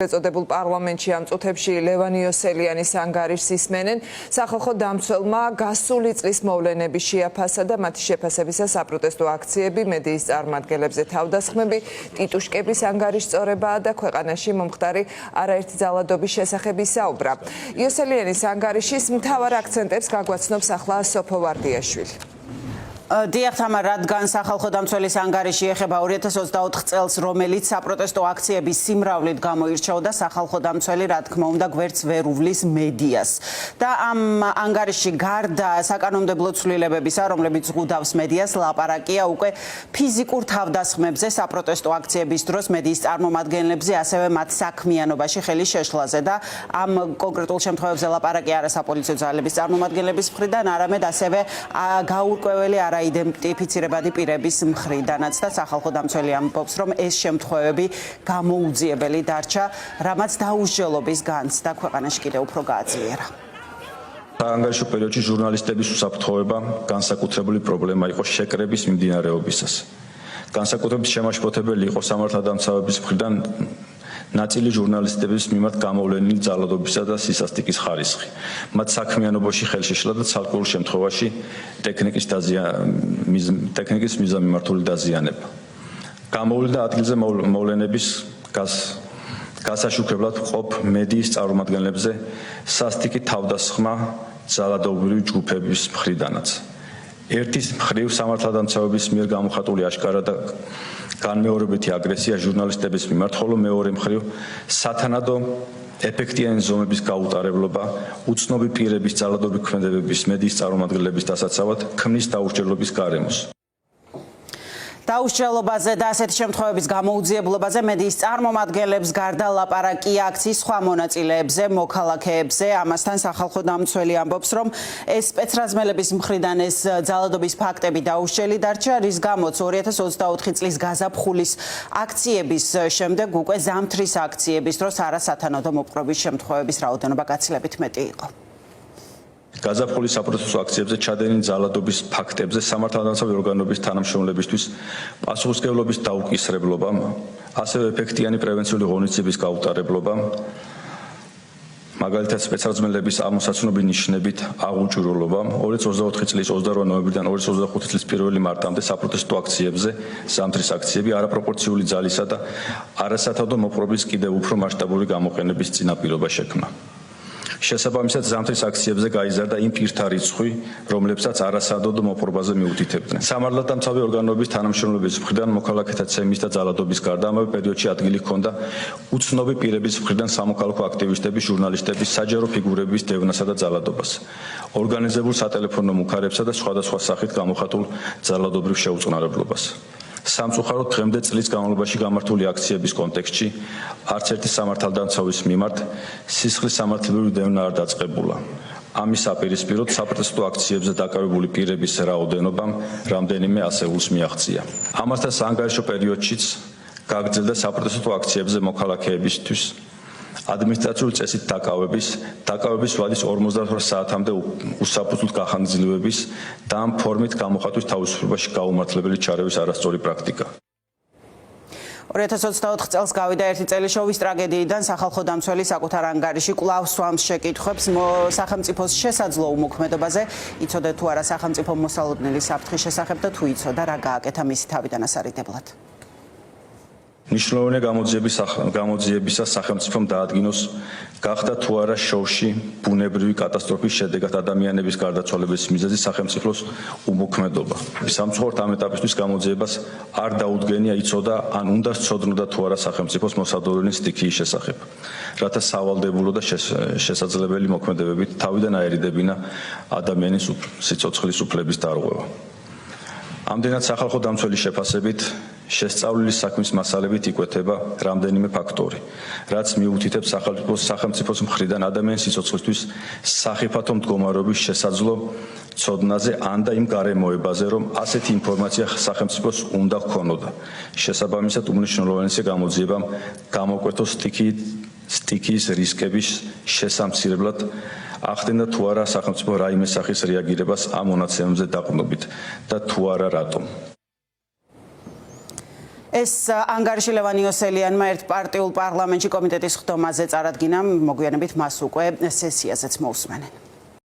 ეწოდებულ პარლამენტში ამ წუთებში ლევან იოსელიანის ანგარიშს ისმენენ. სახალხო დამცველმა გასული წლის მოვლენები შეაფასა და მათი შეფასებისას საპროტესტო აქციები, მედიის წარმომადგენლებზე თავდასხმები, ტიტუშკების ანგარიშის სწორებაა და ქვეყანაში მომხდარი არაერთი ძალადობის შესახებ ისაუბრა. იოსელიანის ანგარიშის მთავარ აქცენტებს გაგვაცნობს ახლა სოფო ვარდიაშვილი. დიახ თამარ, რადგან სახალხო დამცველის ანგარიში ეხება 2024 წელს, რომელიც საპროტესტო აქციების სიმრავლით გამოირჩეოდა, სახალხო დამცველი რა თქმა უნდა გვერდს ვერ უვლის მედიას. და ამ ანგარიში გარდა საკანონმდებლო ცვლილებებისა, რომლებიც ზღუდავს მედიას, ლაპარაკია უკვე ფიზიკურ თავდასხმებზე საპროტესტო აქციების დროს მედიის წარმომადგენლებზე, ასევე მათ საქმიანობაში ხელის შეშლაზე და ამ კონკრეტულ შემთხვევებზე ლაპარაკია არა საპოლიციო ძალების წარმომადგენლების მხრიდან, არამედ ასევე გაურკვეველი აიდენტიფიცირებადი პირების მხრიდანაც და სახალხო დამცველი ამბობს, რომ ეს შემთხვევები გამოუძიებელი დარჩა, რამაც დაუსჯელობის განცდა ქვეყანაში კიდევ უფრო გააძლიერა. საანგარიშო პერიოდში ჟურნალისტების უსაფრთხოება განსაკუთრებული პრობლემა იყო შეკრების მიმდინარეობისას. განსაკუთრებით შემაშფოთებელი იყო სამართალდამცავების მხრიდან ნაწილი ჟურნალისტების მიმართ გამოვლენილი ძალადობისა და სისასტიკის ხარისხი. მათ საქმიანობაში ხელშეშლა და ცალკეულ შემთხვევაში ტექნიკის მიზანმიმართული დაზიანება. გამოვლენა ადგილზე მოვლენების გასაშუქებლად ყოფ მედიის წარმომადგენლებზე სასტიკი თავდასხმა ძალადობრივი ჯგუფების მხრიდანაც. ერთის მხრივ სამართალდამცავების მიერ გამოხატული აშკარა და განმეორებითი აგრესია ჟურნალისტების მიმართ, ხოლო მეორე მხრივ სათანადო ეფექტიანი ზომების გაუტარებლობა, უცნობი პირების ძალადობრივი ქმედებების მედიის წარმომადგენლების დასაცავად ქმნის დაუსჯელობის გარემოს. დაუსჯელობაზე და ასეთი შემთხვევების გამოუძიებლობაზე მედიის წარმომადგენლებს გარდა ლაპარაკია აქციის სხვა მონაწილეებზე, მოქალაქეებზე. ამასთან სახალხო დამცველი ამბობს, რომ ეს სპეცრაზმელების მხრიდან ეს ძალადობის ფაქტები დაუსჯელი დარჩა, რის გამოც 2024 წლის გაზაფხულის აქციების შემდეგ უკვე ზამთრის აქციების დროს არასათანადო მოპყრობის შემთხვევების რაოდენობა გაცილებით მეტი იყო. გაზაფხულის საპროტესტო აქციებზე ჩადენილი ძალადობის ფაქტებზე სამართალდამცავი ორგანოების თანამშრომლებისთვის პასუხისმგებლობის დაუკისრებლობამ, ასევე ეფექტიანი პრევენციული ღონისძიების გაუტარებლობამ, მაგალითად სპეცრაზმელების ამოსაცნობი ნიშნებით აღუჭირულობამ 2024 წლის 28 ნოემბრიდან 2025 წლის 1 მარტამდე საპროტესტო აქციებზე ზამთრის აქციები არაპროპორციული ძალისა და არასათანადო მოპყრობის კიდევ უფრო მასშტაბური გამოყენების წინაპირობა შექმნა. შესაბამისად ზამთრის აქციებზე გაიზარდა იმ პირთა რიცხვი, რომლებსაც არასადოდო მოპყრობაზე მიუთითებდნენ. სამართალდამცავი ორგანოების თანამშრომლების მხრიდან მოქალაქეთა ცემის და ძალადობის გარდა ამავე პერიოდში ადგილი ჰქონდა უცნობი პირების მხრიდან სამოქალაქო აქტივისტების, ჟურნალისტების, საჯარო ფიგურების დევნასა და ძალადობას, ორგანიზებულ სატელეფონო მუქარებსა და სხვადასხვა სახით გამოხატულ ძალადობრივ შეუწყნარებლობას. სამწუხაროდ დღემდე წლის განმავლობაში გამართული აქციების კონტექსტში არც ერთი სამართალდამცავის მიმართ სისხლის სამართლებრივი დევნა არ დაწყებულა. ამის საპირისპიროდ საპროტესტო აქციებზე დაკავებული პირების რაოდენობამ რამდენიმე ასეულს მიაღწია. ამასთან საანგარიშო პერიოდშიც გაგრძელდა საპროტესტო აქციებზე მოქალაქეებისთვის ადმინისტრაციული წესით დაკავების ვადის 48 საათამდე უსაფუძვლოდ გახანგრძლივების და ამ ფორმით გამოხატვის თავისუფლებაში გაუმართლებელი ჩარევის არასწორი პრაქტიკა. 2024 წელს გავიდა ერთი წელი შოვის ტრაგედიიდან სახალხო დამცველი საკუთარ ანგარიში კვლავ სვამს შეკითხვებს სახელმწიფოს შესაძლო უმოქმედობაზე, იცოდა თუ არა სახელმწიფო მოსალოდნელი საფრთხის შესახებ და თუ იცოდა რა გააკეთა მისი თავიდან ასარიდებლად. ნიშნულოვანია გამოძიებისას სახელმწიფომ დაადგინოს გახდა თუ არა შოვში ბუნებრივი კატასტროფის შედეგად ადამიანების გარდაცვალების მიზეზი სახელმწიფოს უმოქმედობა. სამწუხაროდ ამ ეტაპისთვის გამოძიებას არ დაუდგენია იცოდა ან უნდა სცოდნოდა თუ არა სახელმწიფოს მოსალოდნელი სტიქიის შესახებ, რათა სავალდებულო და შესაძლებელი მოქმედებებით თავიდან აერიდებინა ადამიანის სიცოცხლის უფლების დარღვევა. ამდენად სახალხო დამცველის შეფასებით შესწავლილი საქმის მასალებით იკვეთება რამდენიმე ფაქტორი, რაც მიუთითებს სახელმწიფოს მხრიდან ადამიანის სიცოცხლისთვის სახიფათო მდგომარეობის შესაძლო ცოდნაზე ან და იმ გარემოებაზე, რომ ასეთი ინფორმაცია სახელმწიფოს უნდა ჰქონოდა. შესაბამისად უმნიშვნელოვანესი გამოძიებამ გამოკვეთოს სტიქიის რისკების შესამცირებლად ახდენდა თუ არა სახელმწიფო რაიმე სახის რეაგირებას ამ მონაცემებზე დაყრდნობით და თუ არა რატომ. ეს ანგარიში ლევან იოსელიანმა ერთ პარტიულ პარლამენტში კომიტეტის ხდომაზე წარადგინა, მოგვიანებით მას უკვე სესიაზეც მოусმენენ.